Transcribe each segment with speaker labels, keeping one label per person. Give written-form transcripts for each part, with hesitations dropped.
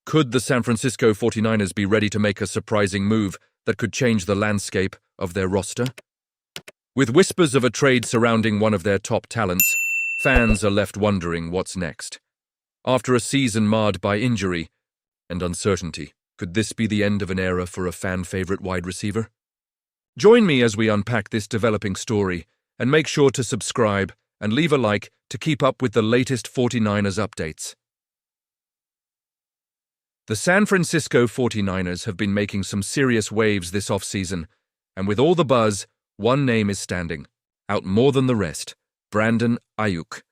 Speaker 1: Could the San Francisco 49ers be ready to make a surprising move that could change the landscape of their roster? With whispers of a trade surrounding one of their top talents, fans are left wondering what's next. After a season marred by injury and uncertainty, could this be the end of an era for a fan-favorite wide receiver? Join me as we unpack this developing story, and make sure to subscribe and leave a like to keep up with the latest 49ers updates. The San Francisco 49ers have been making some serious waves this offseason, and with all the buzz, one name is standing out more than the rest: Brandon Aiyuk.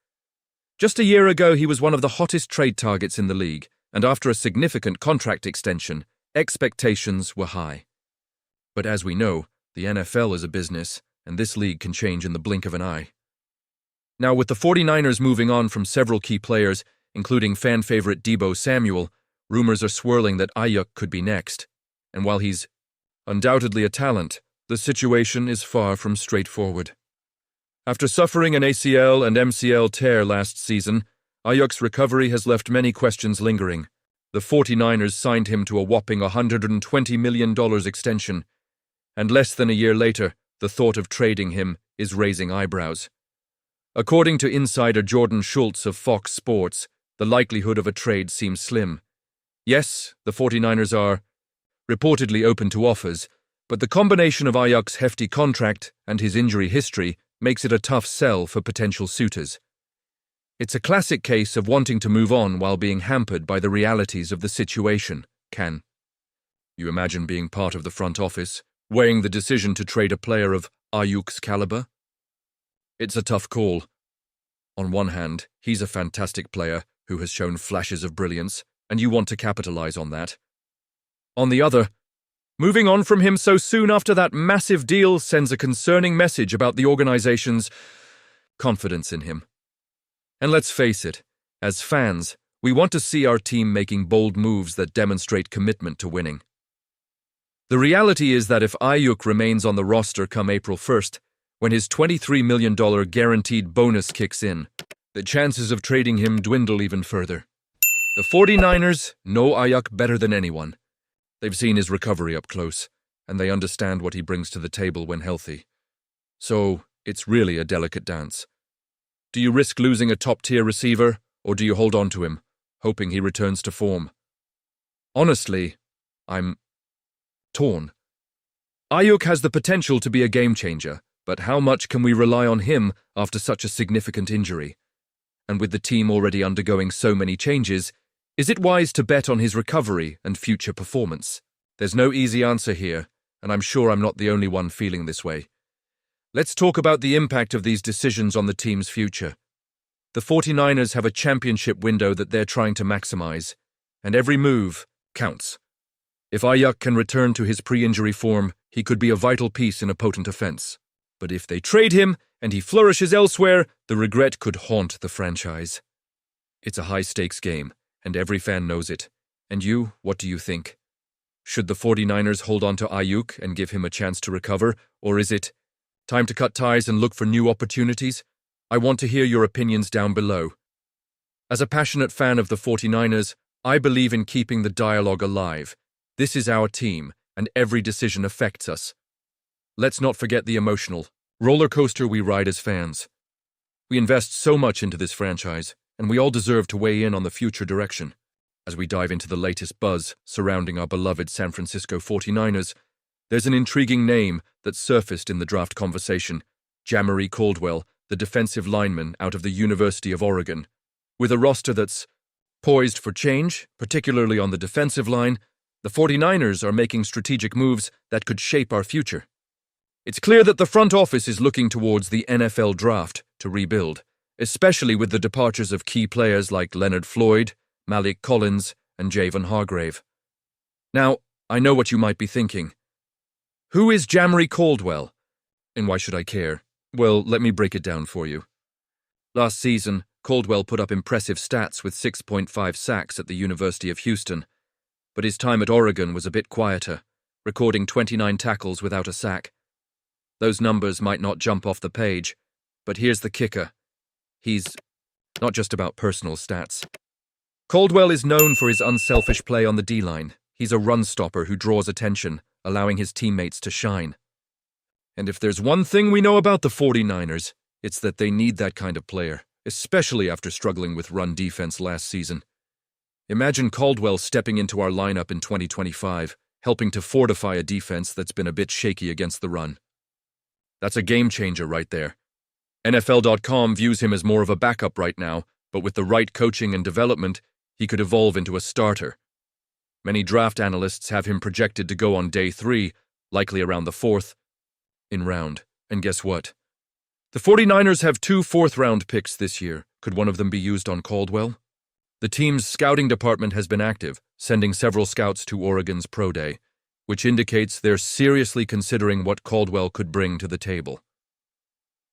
Speaker 1: Just a year ago, he was one of the hottest trade targets in the league, and after a significant contract extension, expectations were high. But as we know, the NFL is a business, and this league can change in the blink of an eye. Now, with the 49ers moving on from several key players, including fan favorite Deebo Samuel, rumors are swirling that Aiyuk could be next. And while he's undoubtedly a talent, the situation is far from straightforward. After suffering an ACL and MCL tear last season, Aiyuk's recovery has left many questions lingering. The 49ers signed him to a whopping $120 million extension, and less than a year later, the thought of trading him is raising eyebrows. According to insider Jordan Schultz of Fox Sports, the likelihood of a trade seems slim. Yes, the 49ers are reportedly open to offers, but the combination of Aiyuk's hefty contract and his injury history makes it a tough sell for potential suitors. It's a classic case of wanting to move on while being hampered by the realities of the situation. Can you imagine being part of the front office, weighing the decision to trade a player of Aiyuk's caliber? It's a tough call. On one hand, he's a fantastic player who has shown flashes of brilliance, and you want to capitalize on that. On the other, moving on from him so soon after that massive deal sends a concerning message about the organization's confidence in him. And let's face it, as fans, we want to see our team making bold moves that demonstrate commitment to winning. The reality is that if Aiyuk remains on the roster come April 1st, when his $23 million guaranteed bonus kicks in, the chances of trading him dwindle even further. The 49ers know Aiyuk better than anyone. They've seen his recovery up close, and they understand what he brings to the table when healthy. So, it's really a delicate dance. Do you risk losing a top-tier receiver, or do you hold on to him, hoping he returns to form? Honestly, I'm torn. Aiyuk has the potential to be a game-changer, but how much can we rely on him after such a significant injury? And with the team already undergoing so many changes, is it wise to bet on his recovery and future performance? There's no easy answer here, and I'm sure I'm not the only one feeling this way. Let's talk about the impact of these decisions on the team's future. The 49ers have a championship window that they're trying to maximize, and every move counts. If Aiyuk can return to his pre-injury form, he could be a vital piece in a potent offense. But if they trade him and he flourishes elsewhere, the regret could haunt the franchise. It's a high-stakes game, and every fan knows it. And you, what do you think? Should the 49ers hold on to Aiyuk and give him a chance to recover, or is it time to cut ties and look for new opportunities? I want to hear your opinions down below. As a passionate fan of the 49ers, I believe in keeping the dialogue alive. This is our team, and every decision affects us. Let's not forget the emotional roller coaster we ride as fans. We invest so much into this franchise, and we all deserve to weigh in on the future direction. As we dive into the latest buzz surrounding our beloved San Francisco 49ers, there's an intriguing name that surfaced in the draft conversation: Jamaree Caldwell, the defensive lineman out of the University of Oregon. With a roster that's poised for change, particularly on the defensive line, the 49ers are making strategic moves that could shape our future. It's clear that the front office is looking towards the NFL draft to rebuild, especially with the departures of key players like Leonard Floyd, Malik Collins, and Javon Hargrave. Now, I know what you might be thinking. Who is Jamaree Caldwell? And why should I care? Well, let me break it down for you. Last season, Caldwell put up impressive stats with 6.5 sacks at the University of Houston, but his time at Oregon was a bit quieter, recording 29 tackles without a sack. Those numbers might not jump off the page, but here's the kicker. He's not just about personal stats. Caldwell is known for his unselfish play on the D-line. He's a run-stopper who draws attention, allowing his teammates to shine. And if there's one thing we know about the 49ers, it's that they need that kind of player, especially after struggling with run defense last season. Imagine Caldwell stepping into our lineup in 2025, helping to fortify a defense that's been a bit shaky against the run. That's a game-changer right there. NFL.com views him as more of a backup right now, but with the right coaching and development, he could evolve into a starter. Many draft analysts have him projected to go on day 3, likely around the 4th round. And guess what? The 49ers have 2 fourth-round picks this year. Could one of them be used on Caldwell? The team's scouting department has been active, sending several scouts to Oregon's Pro Day, which indicates they're seriously considering what Caldwell could bring to the table.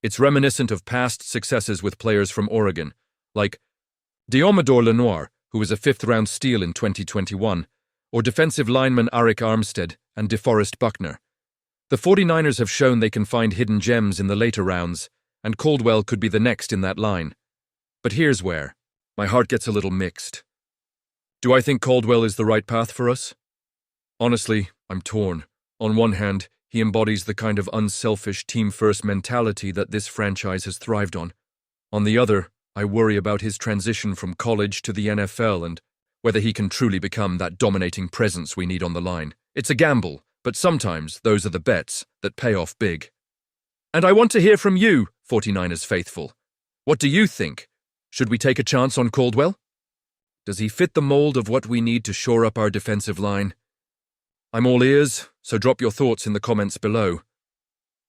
Speaker 1: It's reminiscent of past successes with players from Oregon, like Diomedor Lenoir, who was a 5th-round steal in 2021, or defensive lineman Arik Armstead and DeForest Buckner. The 49ers have shown they can find hidden gems in the later rounds, and Caldwell could be the next in that line. But here's where my heart gets a little mixed. Do I think Caldwell is the right path for us? Honestly, I'm torn. On one hand, he embodies the kind of unselfish, team-first mentality that this franchise has thrived on. On the other, I worry about his transition from college to the NFL and whether he can truly become that dominating presence we need on the line. It's a gamble, but sometimes those are the bets that pay off big. And I want to hear from you, 49ers faithful. What do you think? Should we take a chance on Caldwell? Does he fit the mold of what we need to shore up our defensive line? I'm all ears, so drop your thoughts in the comments below.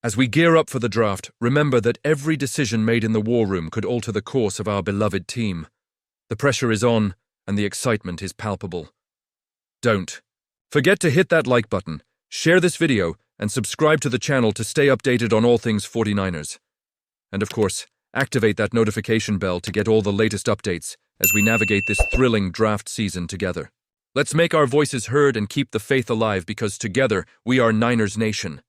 Speaker 1: As we gear up for the draft, remember that every decision made in the war room could alter the course of our beloved team. The pressure is on, and the excitement is palpable. Don't forget to hit that like button, share this video, and subscribe to the channel to stay updated on all things 49ers. And of course, activate that notification bell to get all the latest updates as we navigate this thrilling draft season together. Let's make our voices heard and keep the faith alive because together we are Niners Nation.